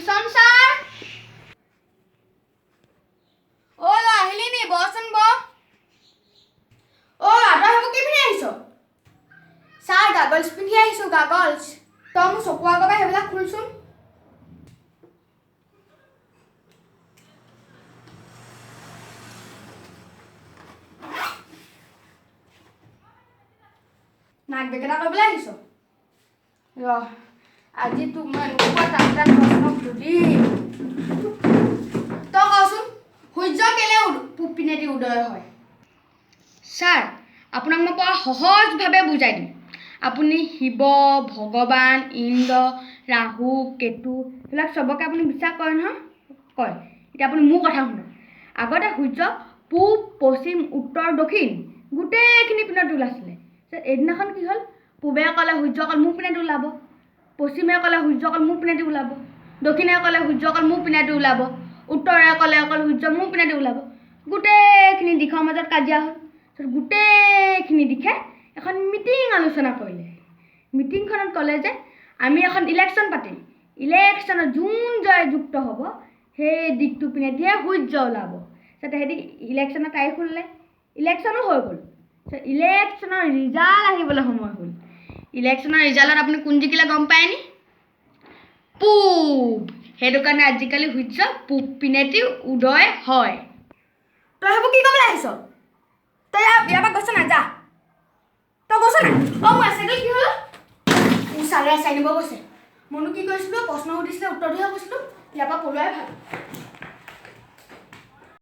tuition sir ও আহিলি নি বসন ব ও আটা হব কি পিনে আইছো স্যার গাগলস পিনে আইছো গাগলস তো মু চকু আগবা হেবলা খুলছুন নাক বেকেটা কইবলে আইছো ৰ আজি তোমাৰ এনেকুৱা টান প্ৰশ্ন সুধিম তই কচোন সূৰ্য কেলে পূব পিনেদি উদয় হয় ছাৰ আপোনাক মই পৰা সহজভাৱে বুজাই দিম আপুনি শিৱ ভগৱান ইন্দ্ৰ ৰাহু কেতু এইবিলাক চবকে আপুনি বিশ্বাস কৰে নহয় কয় এতিয়া আপুনি মোৰ কথা শুনক আগতে সূৰ্য পূব পশ্চিম উত্তৰ দক্ষিণ গোটেইখিনি পিনত ওলাইছিলে এদিনাখন কি হ'ল পূবে ক'লে সূৰ্য অকল মোৰ পিনেদি ওলাব পশ্চিমে ক'লে সূৰ্য অকল মোৰ পিনেদি ওলাব দক্ষিণে ক'লে সূৰ্য অকল মোৰ পিনেদি ওলাব উত্তৰে ক'লে অকল সূৰ্য মোৰ পিনেদি ওলাব গোটেইখিনি দিশৰ মাজত কাজিয়া হ'ল গোটেইখিনি দিশে এখন মিটিং আলোচনা কৰিলে মিটিংখনত ক'লে যে আমি এখন ইলেকশ্যন পাতিম ইলেকশ্যনত যোন জয়যুক্ত হ'ব সেই দিশটো পিনেদিহে সূৰ্য ওলাব সেহেঁতি ইলেকশ্যনৰ তাৰিখ ওলালে ইলেকশ্যনো হৈ গ'ল ইলেকশ্যনৰ ৰিজাল্ট আহিবলৈ সময় হ'ল ইলেকশ্যনৰ ৰিজাল্টত আপুনি কোন জিকিলে গম পায়নি পূব সেইটো কাৰণে আজিকালি সূৰ্য পূব পিনেদি উদয় হয় তই সেইবোৰ কি ক'বলৈ আহিছ তই ইয়াৰ পৰা গৈছ না যা তই গৈছ না অঁ মোৰ চাইকেল কি হ'ল মোৰ ছাৰে চাই নিব গৈছে মইনো কি কৰিছিলোঁ প্ৰশ্ন সুধিছিলে উত্তৰ দিহে কৈছিলোঁ ইয়াৰ পৰা পলোৱাই ভাল